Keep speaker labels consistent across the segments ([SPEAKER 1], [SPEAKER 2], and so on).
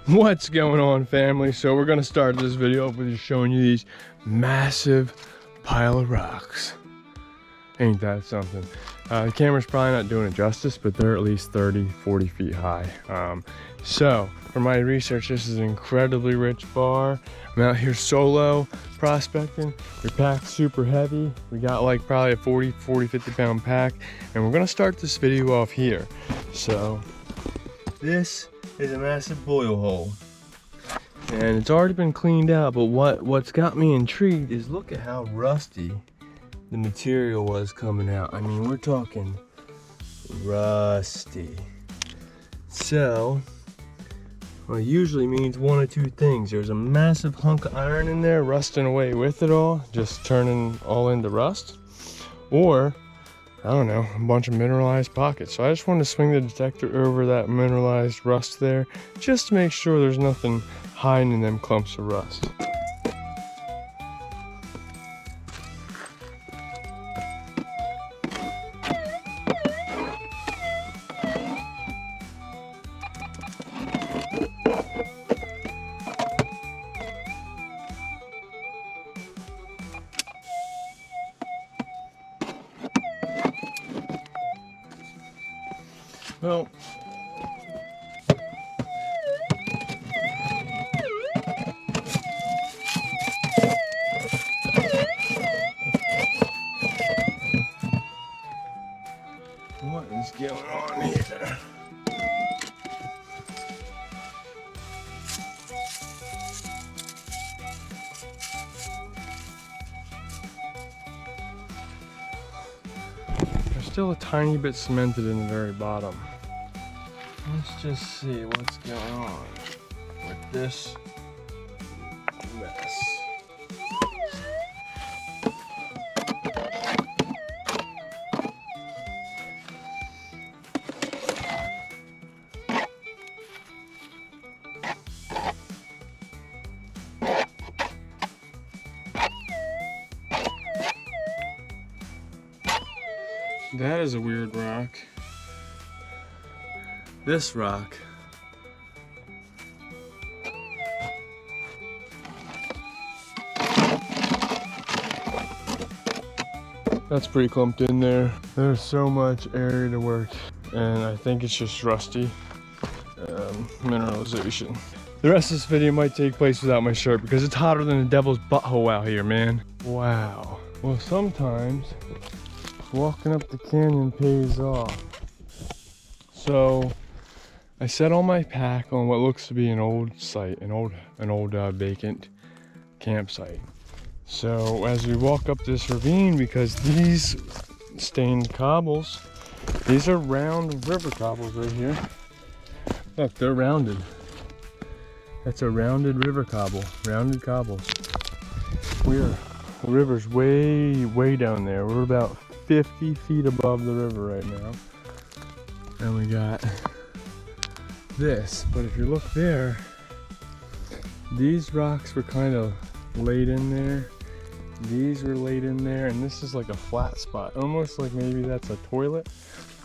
[SPEAKER 1] What's going on, family? So we're gonna start this video with just showing you these massive pile of rocks. Ain't that something? The camera's probably not doing it justice, but they're at least 30-40 feet high. So for my research, this is an incredibly rich bar. I'm out here solo prospecting. Your pack's super heavy. We got like probably a 50 pound pack, and we're gonna start this video off here. So this is a massive boil hole, and it's already been cleaned out, but what's got me intrigued is look at how rusty the material was coming out. I mean, we're talking rusty. So well, it usually means one of two things. There's a massive hunk of iron in there rusting away with it all, just turning all into rust, or I don't know, a bunch of mineralized pockets. So I just wanted to swing the detector over that mineralized rust there, just to make sure there's nothing hiding in them clumps of rust. Well, what is going on here? There's still a tiny bit cemented in the very bottom. Let's just see what's going on with this mess. That is a weird rock. This rock that's pretty clumped in there. There's so much area to work, and I think it's just rusty mineralization. The rest of this video might take place without my shirt because it's hotter than the devil's butthole out here, man. Wow. Well, sometimes walking up the canyon pays off. So I set all my pack on what looks to be an old site, an old vacant campsite. So as we walk up this ravine, because these stained cobbles, these are round river cobbles right here. Look, they're rounded. That's a rounded river cobble, rounded cobbles. The river's way down there. We're about 50 feet above the river right now. And we got this, but if you look there, these rocks were kind of laid in there, these were laid in there, and this is like a flat spot, almost like maybe that's a toilet,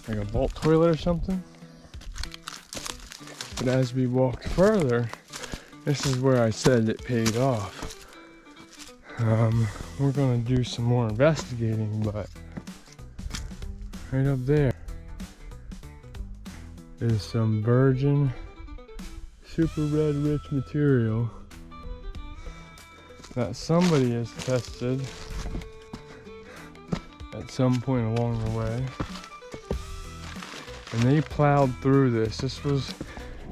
[SPEAKER 1] like a vault toilet or something. But as we walked further, this is where I said it paid off. We're gonna do some more investigating, but right up there is some virgin, super red rich material that somebody has tested at some point along the way. And they plowed through this. This was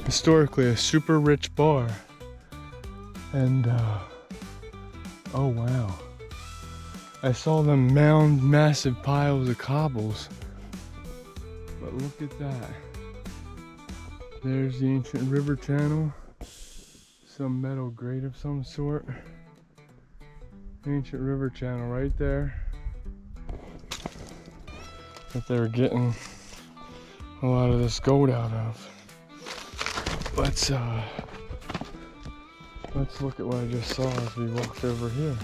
[SPEAKER 1] historically a super rich bar. And oh wow. I saw them mound massive piles of cobbles. But look at that. There's the ancient river channel, some metal grate of some sort. Ancient river channel right there that they were getting a lot of this gold out of. Let's look at what I just saw as we walked over here.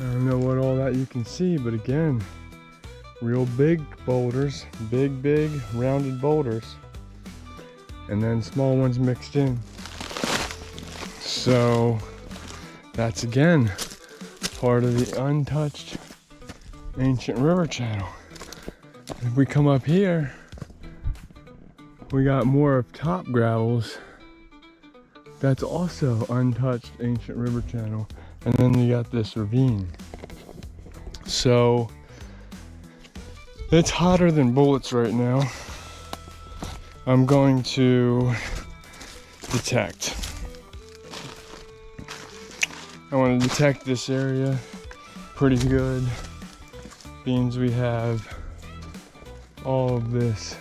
[SPEAKER 1] I don't know what all that you can see, but again, real big boulders, big rounded boulders. and then small ones mixed in. So that's again part of the untouched ancient river channel. If we come up here, we got more of top gravels. That's also untouched ancient river channel. And then you got this ravine. So it's hotter than bullets right now. I'm going to detect. I want to detect this area pretty good. Means we have all of this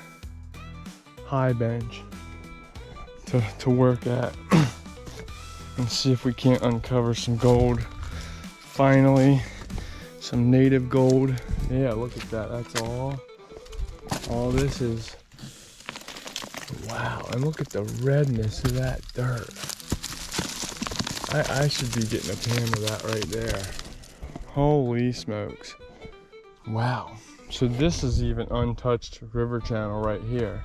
[SPEAKER 1] high bench to work at and see if we can't uncover some gold. Finally, some native gold. Yeah, look at that. That's all this is. Wow, and look at the redness of that dirt. I should be getting a pan of that right there. Holy smokes. Wow. So this is even untouched river channel right here.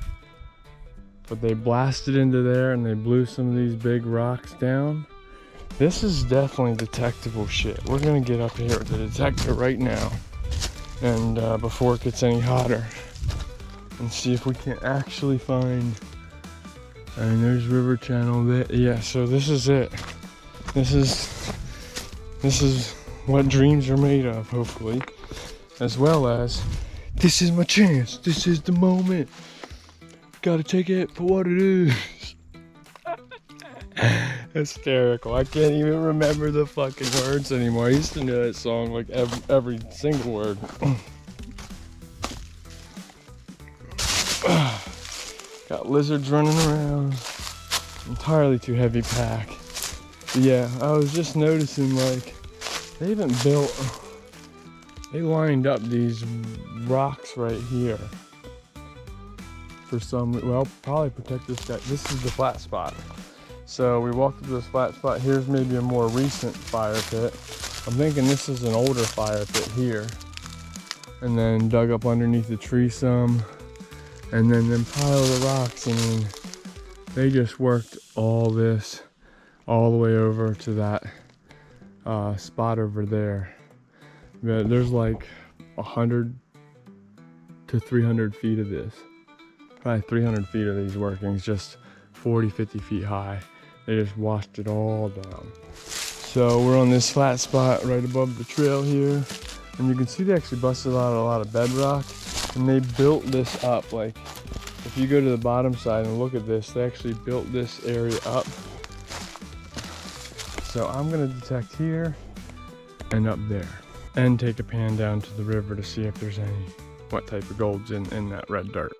[SPEAKER 1] But they blasted into there and they blew some of these big rocks down. This is definitely detectable shit. We're gonna get up here with the detector right now. And before it gets any hotter. And see if we can actually find, and there's river channel there. Yeah, so this is it. This is what dreams are made of, hopefully. As well as, this is my chance. This is the moment. Gotta take it for what it is. Hysterical. I can't even remember the fucking words anymore. I used to know that song like every single word. Got lizards running around. Entirely too heavy pack. But yeah, I was just noticing like they haven't built. They lined up these rocks right here for some. Well, probably protect this guy. This is the flat spot. So we walked up to this flat spot. Here's maybe a more recent fire pit. I'm thinking this is an older fire pit here, and then dug up underneath the tree some. And then pile the rocks, and then they just worked all this all the way over to that spot over there. But there's like 100 to 300 feet of this. Probably 300 feet of these workings, just 40, 50 feet high. They just washed it all down. So we're on this flat spot right above the trail here. And you can see they actually busted out a lot of bedrock. And they built this up, like, if you go to the bottom side and look at this, they actually built this area up. So I'm gonna detect here and up there. And take a pan down to the river to see if there's what type of gold's in that red dirt.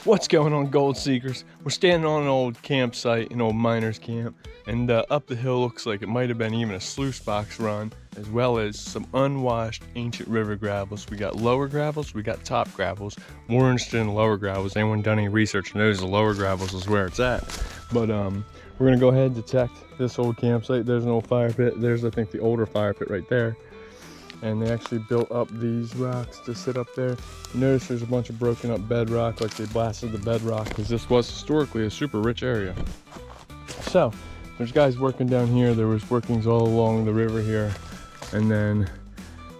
[SPEAKER 1] What's going on, gold seekers? We're standing on an old campsite, an old miner's camp, and up the hill looks like it might have been even a sluice box run, as well as some unwashed ancient river gravels. We got lower gravels, we got top gravels. More interested in lower gravels. Anyone done any research knows the lower gravels is where it's at. But we're gonna go ahead and detect this old campsite. There's an old fire pit. There's, I think, the older fire pit right there. And they actually built up these rocks to sit up there. You notice there's a bunch of broken up bedrock, like they blasted the bedrock, because this was historically a super rich area. So there's guys working down here. There was workings all along the river here. And then,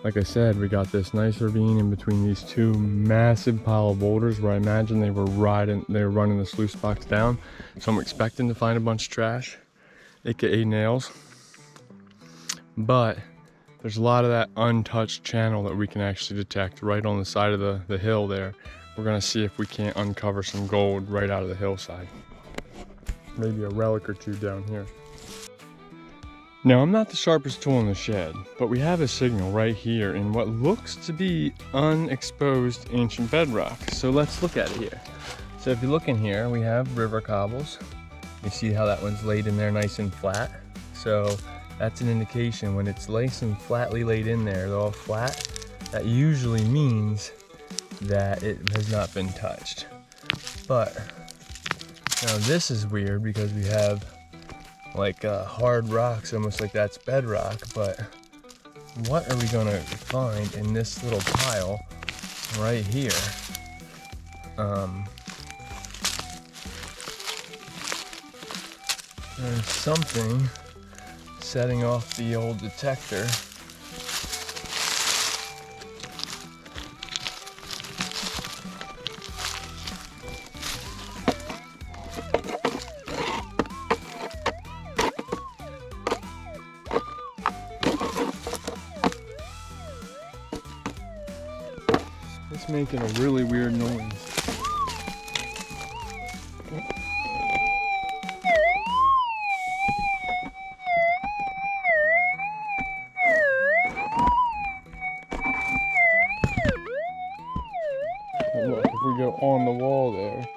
[SPEAKER 1] like I said, we got this nice ravine in between these two massive pile of boulders where I imagine they were running the sluice box down. So I'm expecting to find a bunch of trash, aka nails. But there's a lot of that untouched channel that we can actually detect right on the side of the hill there. We're gonna see if we can't uncover some gold right out of the hillside. Maybe a relic or two down here. Now, I'm not the sharpest tool in the shed, but we have a signal right here in what looks to be unexposed ancient bedrock. So let's look at it here. So if you look in here, we have river cobbles. You see how that one's laid in there nice and flat. So that's an indication when it's nice and flatly laid in there, they're all flat, that usually means that it has not been touched. But now this is weird because we have like hard rocks, almost like that's bedrock, but what are we gonna find in this little pile right here. There's something setting off the old detector. It's making a really weird noise. Look, if we go on the wall there.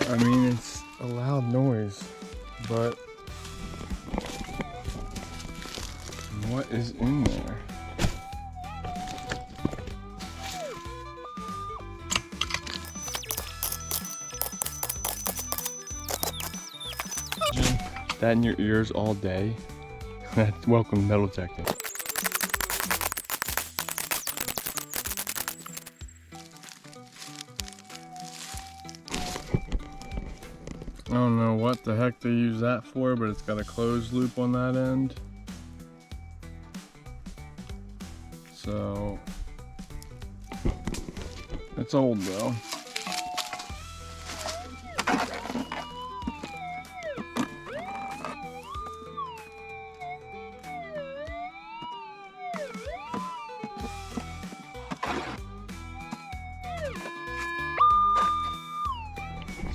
[SPEAKER 1] I mean, it's a loud noise, but what is in there? That in your ears all day? Welcome to metal detecting. I don't know what the heck they use that for, but it's got a closed loop on that end. So, it's old though.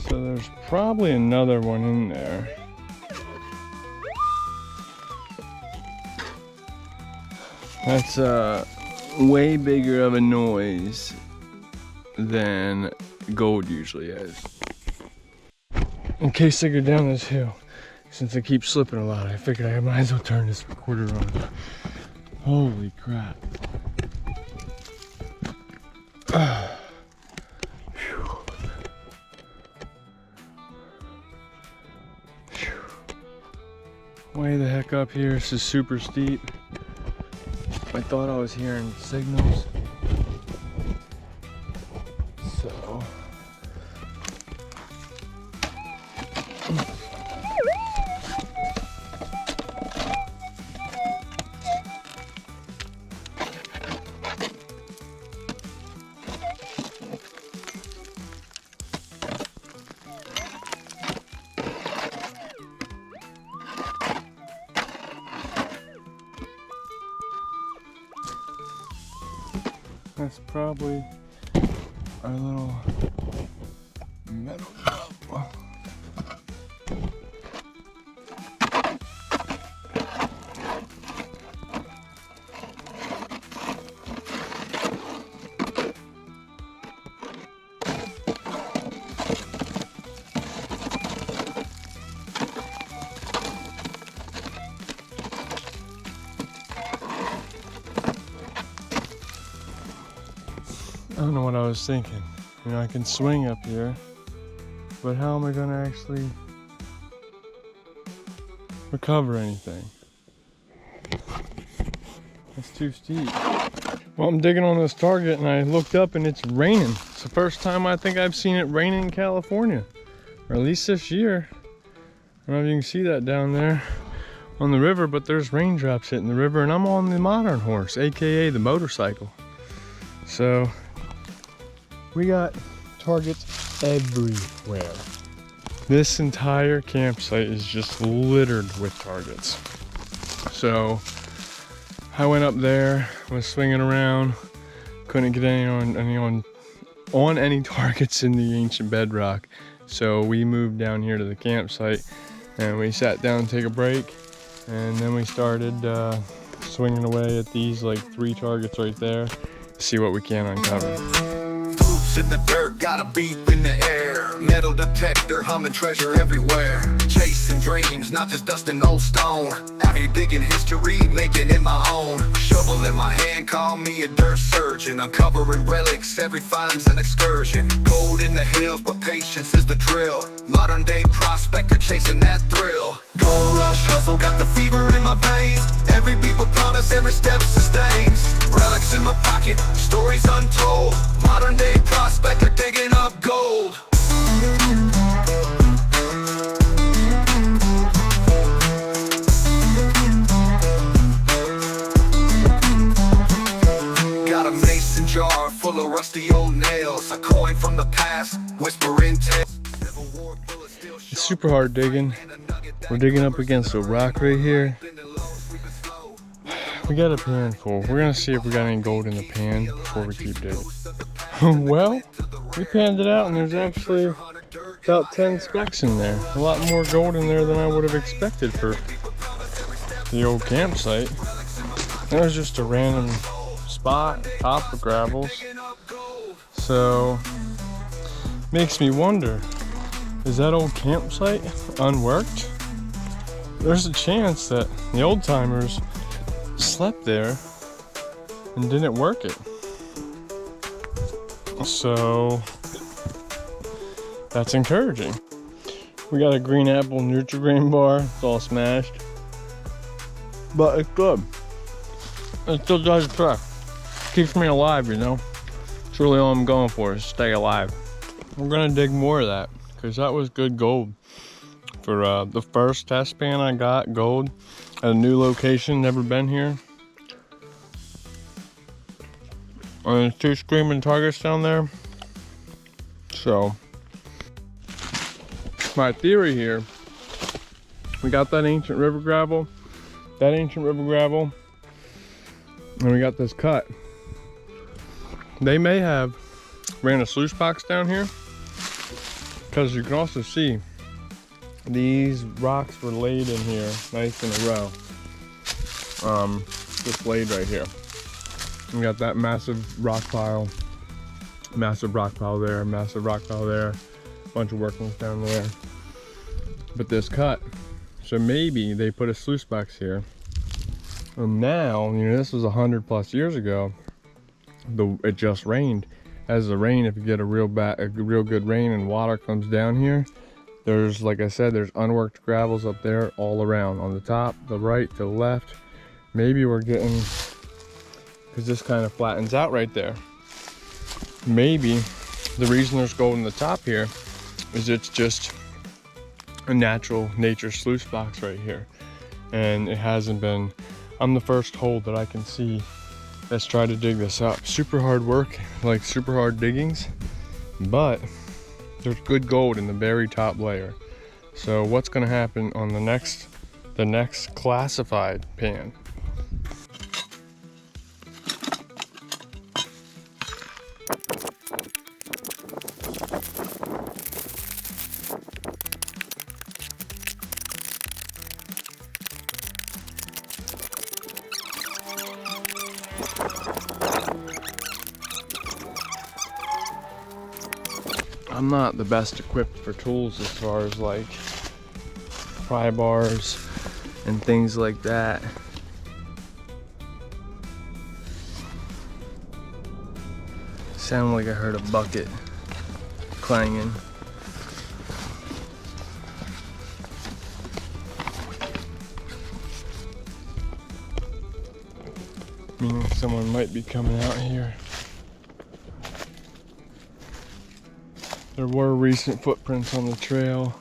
[SPEAKER 1] So there's probably another one in there. That's way bigger of a noise than gold usually is. In case I go down this hill, since I keep slipping a lot, I figured I might as well turn this recorder on. Holy crap. Way the heck up here. This is super steep. I thought I was hearing signals. So that's probably our little metal drop. I don't know what I was thinking. You know, I can swing up here, but how am I gonna actually recover anything? It's too steep. Well, I'm digging on this target and I looked up and it's raining. It's the first time I think I've seen it raining in California, or at least this year. I don't know if you can see that down there on the river, but there's raindrops hitting the river and I'm on the modern horse, AKA the motorcycle. So we got targets everywhere. This entire campsite is just littered with targets. So I went up there, was swinging around, couldn't get any on any targets in the ancient bedrock. So we moved down here to the campsite and we sat down to take a break, and then we started swinging away at these like 3 targets right there to see what we can uncover.
[SPEAKER 2] In the dirt, got a beep in the air. Metal detector, humming treasure everywhere. Chasing dreams, not just dust and old stone. Out here digging history, making it my own. Shovel in my hand, call me a dirt surgeon. Uncovering relics, every find's an excursion. Gold in the hills, but patience is the drill. Modern day prospector, chasing that thrill. Gold rush hustle, got the fever in my veins. Every beat with promise, every step sustains. Relics in my pocket, stories untold. Modern day prospector digging up gold. Got a mason jar full of rusty old nails. A coin from the past, whispering tales.
[SPEAKER 1] It's super hard digging. We're digging up against a rock right here. We got a pan full. We're gonna see if we got any gold in the pan before we keep digging. Well, we panned it out and there's actually about 10 specks in there. A lot more gold in there than I would have expected for the old campsite. That was just a random spot, top of gravels. So, makes me wonder, is that old campsite unworked? There's a chance that the old timers slept there and didn't work it. So that's encouraging. We got a green apple Nutri-Grain bar. It's all smashed, but it's good. It still does the trick. Keeps me alive, you know. It's really all I'm going for, is stay alive. We're gonna dig more of that because that was good gold. For the first test pan I got gold at a new location, never been here. And there's 2 screaming targets down there. So, my theory here, we got that ancient river gravel, and we got this cut. They may have ran a sluice box down here, because you can also see these rocks were laid in here nice in a row. Just laid right here. We got that massive rock pile there, massive rock pile there, bunch of workings down there. But this cut, so maybe they put a sluice box here. And now, you know, this was 100+ years ago. It just rained. As the rain, if you get a real good rain and water comes down here, there's, like I said, there's unworked gravels up there all around, on the top, the right, to the left. Maybe we're getting, because this kind of flattens out right there. Maybe the reason there's gold in the top here is it's just a nature sluice box right here. And it hasn't been, I'm the first hole that I can see that's tried to dig this up. Super hard work, like super hard diggings, but there's good gold in the very top layer. So what's gonna happen on the next classified pan? I'm not the best equipped for tools as far as like pry bars and things like that. Sound like I heard a bucket clanging. Meaning someone might be coming out here. There were recent footprints on the trail.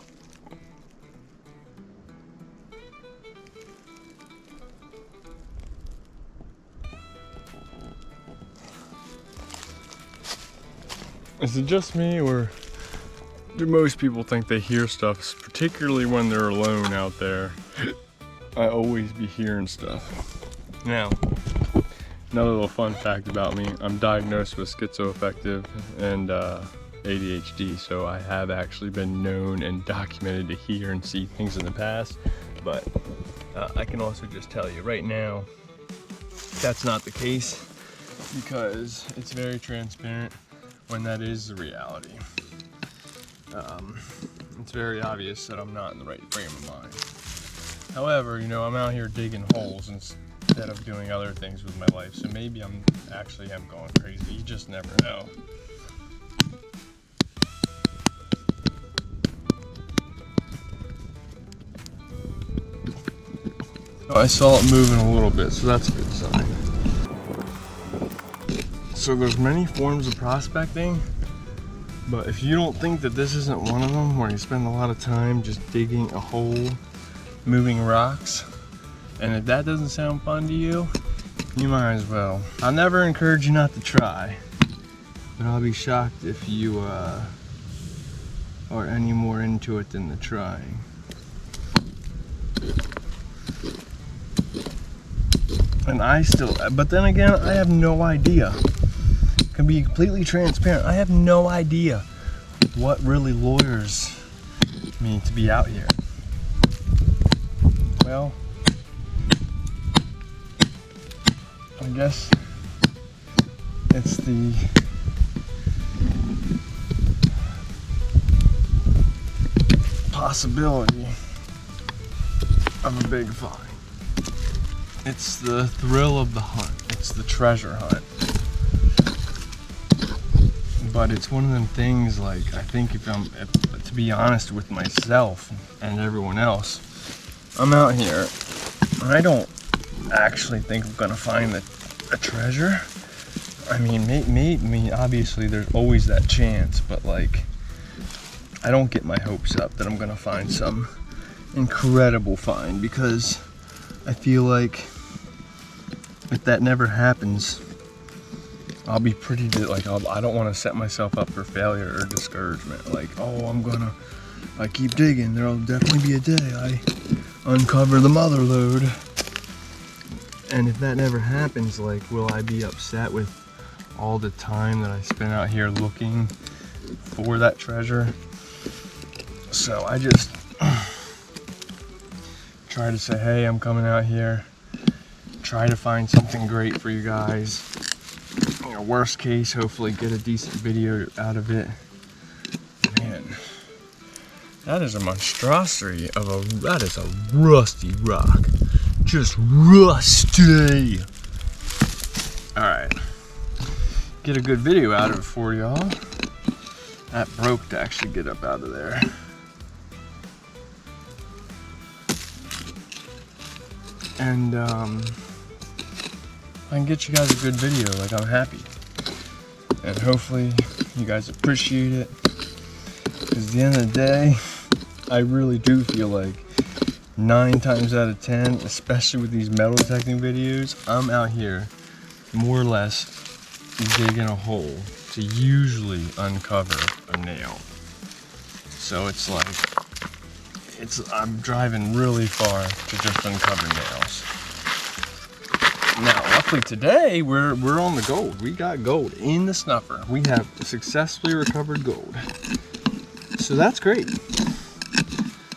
[SPEAKER 1] Is it just me, or do most people think they hear stuff, particularly when they're alone out there? I always be hearing stuff. Now, another little fun fact about me, I'm diagnosed with schizoaffective and ADHD, so I have actually been known and documented to hear and see things in the past, but I can also just tell you right now that's not the case, because it's very transparent when that is the reality. It's very obvious that I'm not in the right frame of mind. However, you know, I'm out here digging holes instead of doing other things with my life, so maybe I'm going crazy. You just never know. Oh, I saw it moving a little bit, so that's a good sign. So there's many forms of prospecting, but if you don't think that this isn't one of them, where you spend a lot of time just digging a hole, moving rocks, and if that doesn't sound fun to you, you might as well. I'll never encourage you not to try, but I'll be shocked if you are any more into it than the trying. And but then again, I have no idea. Can be completely transparent. I have no idea what really lures me to be out here. Well, I guess it's the possibility of a big find. It's the thrill of the hunt. It's the treasure hunt. But it's one of them things, like, I think to be honest with myself and everyone else, I'm out here, I don't actually think I'm gonna find a treasure. I mean, obviously there's always that chance, but like, I don't get my hopes up that I'm gonna find some incredible find, because I feel like if that never happens, I'll be pretty, I don't want to set myself up for failure or discouragement. Like, oh, I keep digging, there'll definitely be a day I uncover the mother lode. And if that never happens, like, will I be upset with all the time that I spent out here looking for that treasure? So I just try to say, hey, I'm coming out here, try to find something great for you guys. You know, worst case, hopefully get a decent video out of it. Man, that is a monstrosity that is a rusty rock. Just rusty. Alright, get a good video out of it for y'all. That broke to actually get up out of there. And I can get you guys a good video, like, I'm happy. And hopefully you guys appreciate it. Because at the end of the day, I really do feel like 9 times out of 10, especially with these metal detecting videos, I'm out here more or less digging a hole to usually uncover a nail. So it's like, I'm driving really far to just uncover nails. Now, luckily today, we're on the gold. We got gold in the snuffer. We have successfully recovered gold. So that's great.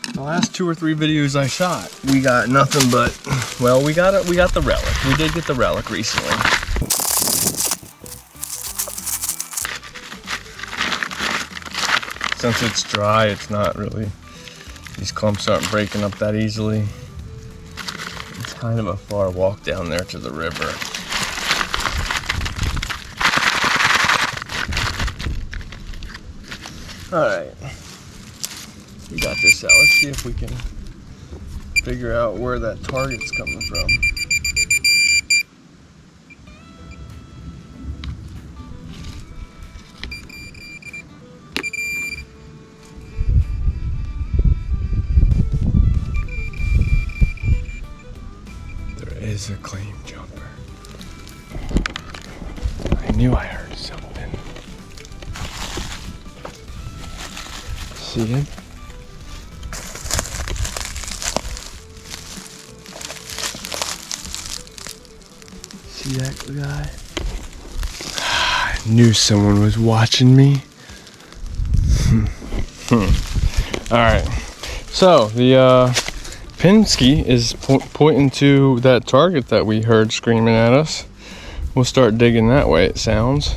[SPEAKER 1] The last 2 or 3 videos I shot, we got nothing but, well, we got the relic. We did get the relic recently. Since it's dry, it's not really, these clumps aren't breaking up that easily. It's kind of a far walk down there to the river. Alright, we got this out. Let's see if we can figure out where that target's coming from. Is a claim jumper. I knew I heard something. See him? See that guy? I knew someone was watching me. Alright, so the Pinsky is pointing to that target that we heard screaming at us. We'll start digging that way, it sounds.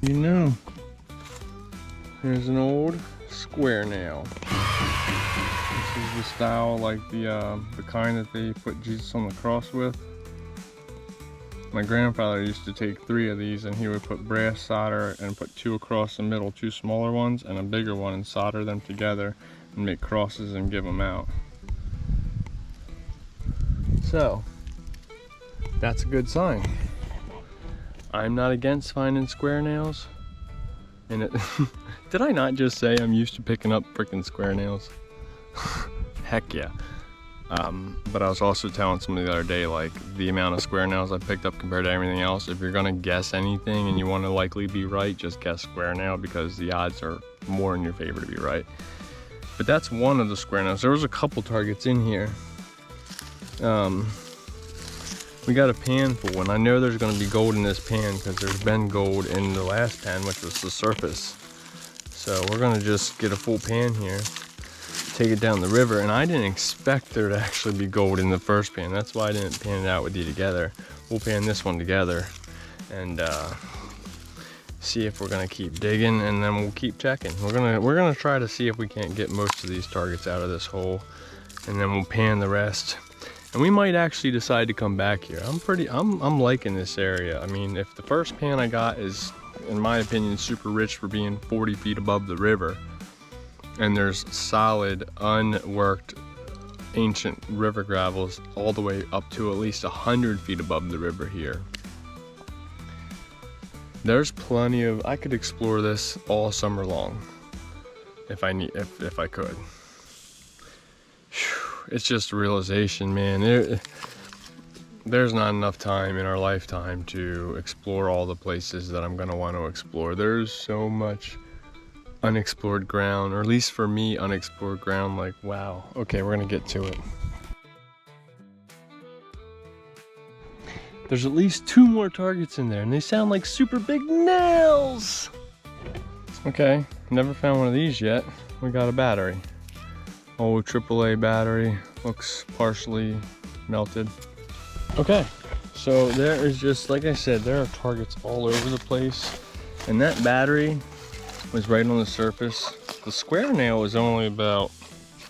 [SPEAKER 1] You know, there's an old square nail. This is the style, like the kind that they put Jesus on the cross with. My grandfather used to take 3 of these and he would put brass solder and put 2 across the middle, 2 smaller ones and a bigger one, and solder them together and make crosses and give them out. So, that's a good sign. I'm not against finding square nails. And it, did I not just say I'm used to picking up freaking square nails? Heck yeah. But I was also telling somebody the other day, like, the amount of square nails I picked up compared to everything else. If you're gonna guess anything and you want to likely be right, just guess square nail, because the odds are more in your favor to be right. But that's one of the square nails. There was a couple targets in here. We got a pan full, and I know there's going to be gold in this pan because there's been gold in the last pan, which was the surface. So we're going to just get a full pan here, take it down the river, and I didn't expect there to actually be gold in the first pan. That's why I didn't pan it out with you together. We'll pan this one together and see if we're going to keep digging, and then we'll keep checking. We're gonna try to see if we can't get most of these targets out of this hole, and then we'll pan the rest. And we might actually decide to come back here. I'm liking this area. I mean, if the first pan I got is, in my opinion, super rich for being 40 feet above the river, and there's solid, unworked, ancient river gravels all the way up to at least 100 feet above the river here. There's plenty of, I could explore this all summer long if I could. It's just a realization, man. There's not enough time in our lifetime to explore all the places that I'm gonna want to explore. There's so much unexplored ground, or at least for me, unexplored ground. Like, wow. Okay, we're gonna get to it. There's at least 2 more targets in there, and they sound like super big nails. Okay, never found one of these yet. We got a battery. Old AAA battery, looks partially melted. Okay, so there is just, like I said, there are targets all over the place, and that battery was right on the surface. The square nail is only about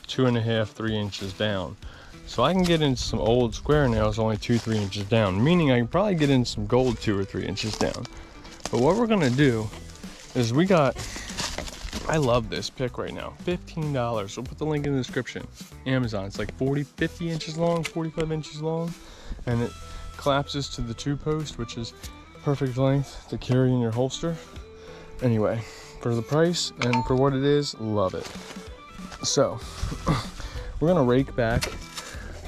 [SPEAKER 1] 2.5, 3 inches down. So I can get in some old square nails only 2, 3 inches down, meaning I can probably get in some gold 2 or 3 inches down. But what we're gonna do is I love this pick right now, $15. We'll put the link in the description. Amazon, it's like 50 inches long, 45 inches long, and it collapses to the 2-post, which is perfect length to carry in your holster. Anyway, for the price and for what it is, love it. So, we're gonna rake back,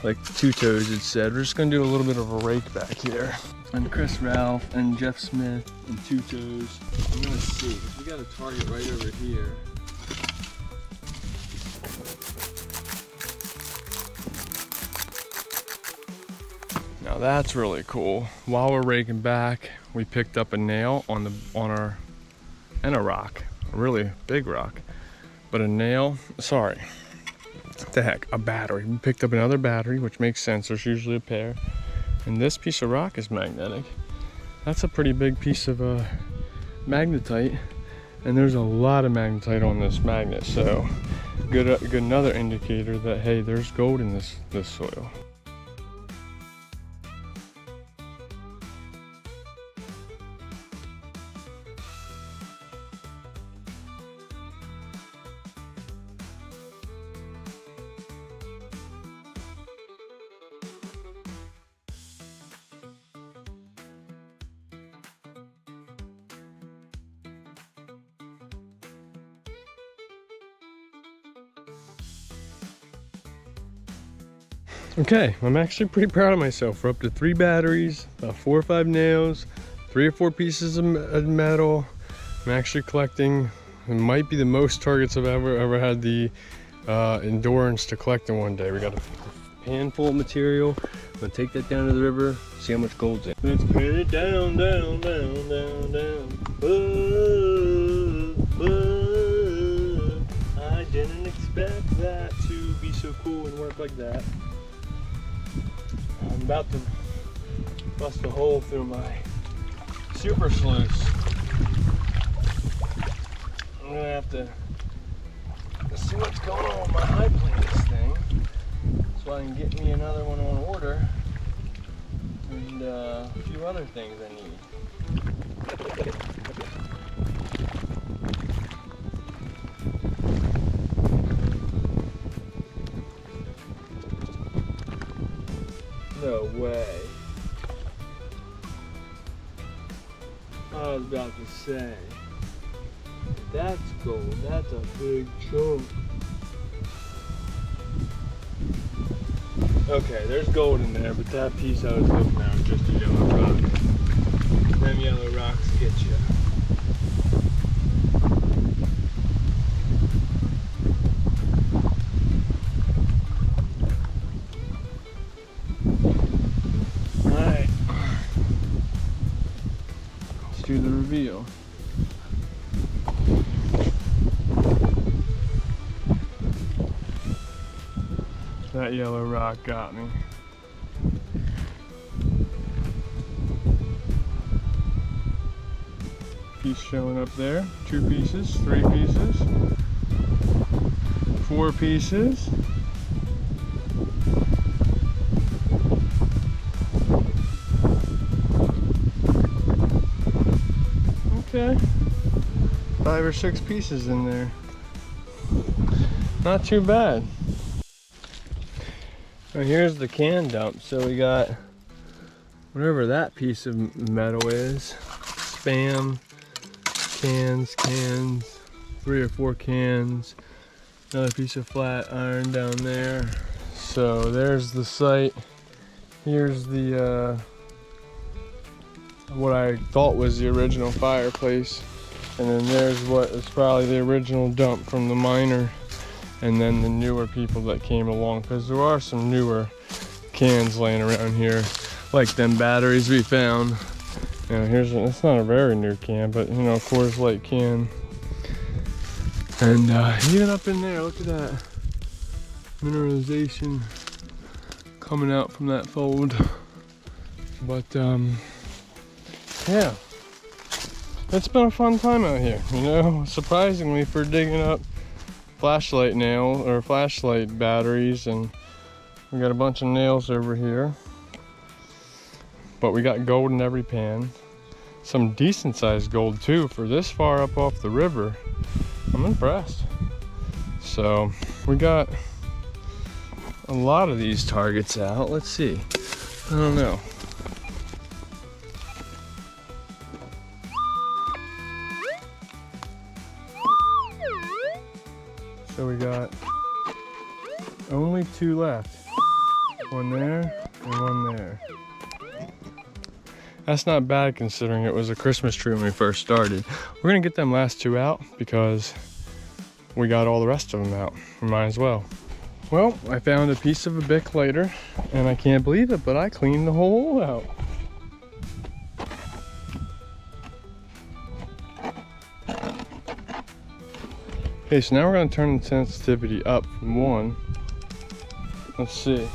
[SPEAKER 1] like 2 toes it said. We're just gonna do a little bit of a rake back here. And Chris Ralph and Jeff Smith and 2 toes. I'm gonna see. We got a target right over here. Now that's really cool. While we're raking back, we picked up a nail and a rock, a really big rock, but a nail. Sorry, what the heck, a battery. We picked up another battery, which makes sense. There's usually a pair. And this piece of rock is magnetic. That's a pretty big piece of magnetite, and there's a lot of magnetite on this magnet. So, good another indicator that, hey, there's gold in this soil. Okay, I'm actually pretty proud of myself. We're up to 3 batteries, about 4 or 5 nails, 3 or 4 pieces of metal. I'm actually collecting, it might be the most targets I've ever had the endurance to collect in one day. We got a pan full of material. I'm gonna take that down to the river, see how much gold's in. Let's pan it down, down, down, down, down. I didn't expect that to be so cool and work like that. I'm about to bust a hole through my super sluice. I'm gonna have to going on with my high plates thing, so I can get me another one on order, and a few other things I need. No way. I was about to say, that's gold, that's a big chunk. Okay, there's gold in there, but that piece I was looking at was just a yellow rock. Them yellow rocks get you. Alright. Let's do the reveal. That yellow rock got me. Piece showing up there. 2 pieces, 3 pieces, 4 pieces. Okay. 5 or 6 pieces in there. Not too bad. Now here's the can dump. So we got whatever that piece of metal is. Spam, cans, 3 or 4 cans. Another piece of flat iron down there. So there's the site. Here's the what I thought was the original fireplace. And then there's what is probably the original dump from the miner. And then the newer people that came along, because there are some newer cans laying around here, like them batteries we found. You know, it's not a very new can, but you know, Coors Light can. And even up in there, look at that mineralization coming out from that fold. But yeah, it's been a fun time out here. You know, surprisingly, for digging up flashlight nail or flashlight batteries, and we got a bunch of nails over here, but we got gold in every pan. Some decent sized gold too for this far up off the river. I'm impressed. So we got a lot of these targets out. Let's see, I don't know. So we got only 2 left. One there and one there. That's not bad considering it was a Christmas tree when we first started. We're gonna get them last 2 out because we got all the rest of them out. We might as well. Well, I found a piece of a Bic lighter, and I can't believe it, but I cleaned the whole hole out. Okay, so now we're going to turn the sensitivity up from 1. Let's see.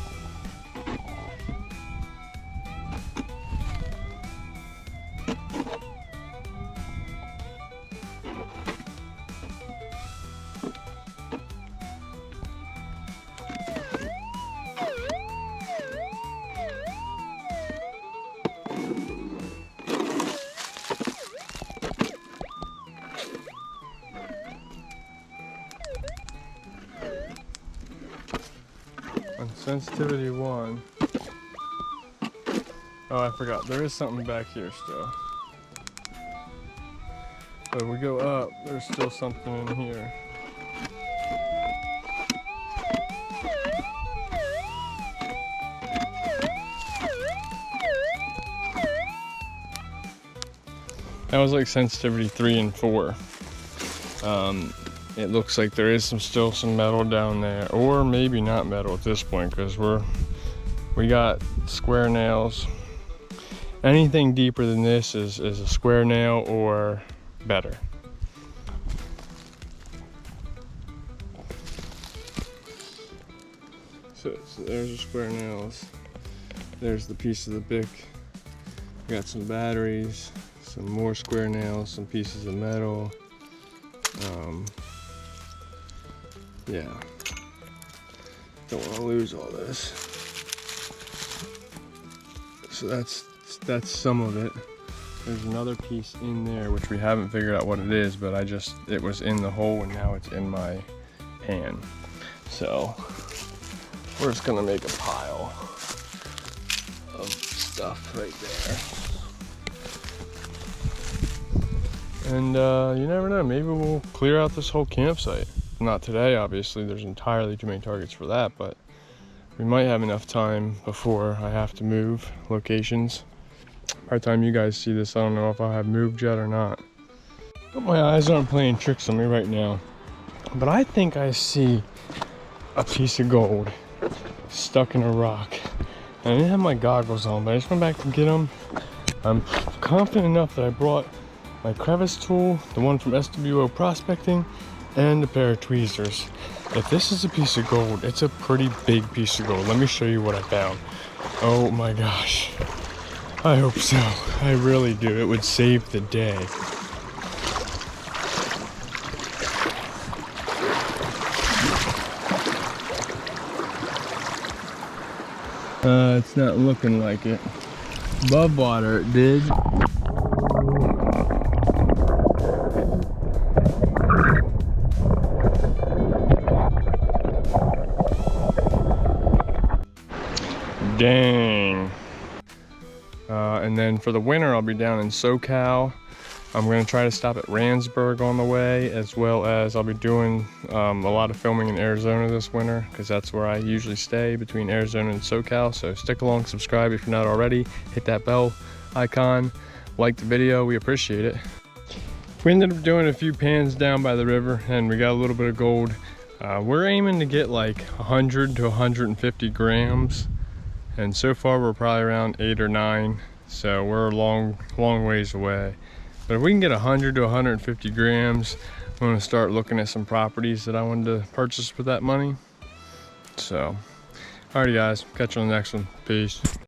[SPEAKER 1] On sensitivity 1. Oh, I forgot. There is something back here still. But we go up, there's still something in here. That was like sensitivity 3 and 4. It looks like there is still some metal down there, or maybe not metal at this point, because we got square nails. Anything deeper than this is a square nail or better. So there's the square nails. There's the piece of the Bic. We got some batteries, some more square nails, some pieces of metal. Yeah. Don't want to lose all this. So that's some of it. There's another piece in there which we haven't figured out what it is, but it was in the hole and now it's in my pan. So we're just gonna make a pile of stuff right there. And you never know, maybe we'll clear out this whole campsite. Not today, obviously, there's entirely too many targets for that, but we might have enough time before I have to move locations. By the time you guys see this, I don't know if I'll have moved yet or not. But my eyes aren't playing tricks on me right now. But I think I see a piece of gold stuck in a rock. And I didn't have my goggles on, but I just went back to get them. I'm confident enough that I brought my crevice tool, the one from SWO Prospecting, and a pair of tweezers. If this is a piece of gold, it's a pretty big piece of gold. Let me show you what I found. Oh my gosh. I hope so. I really do. It would save the day. It's not looking like it. Above water it did. Dang. And then for the winter, I'll be down in SoCal. I'm going to try to stop at Randsburg on the way, as well as I'll be doing a lot of filming in Arizona this winter, because that's where I usually stay, between Arizona and SoCal. So stick along, subscribe if you're not already, hit that bell icon, like the video, we appreciate it. We ended up doing a few pans down by the river and we got a little bit of gold. We're aiming to get like 100 to 150 grams. And so far we're probably around 8 or 9. So we're a long ways away. But if we can get 100 to 150 grams, I'm gonna start looking at some properties that I wanted to purchase with that money. So, alrighty guys, catch you on the next one. Peace.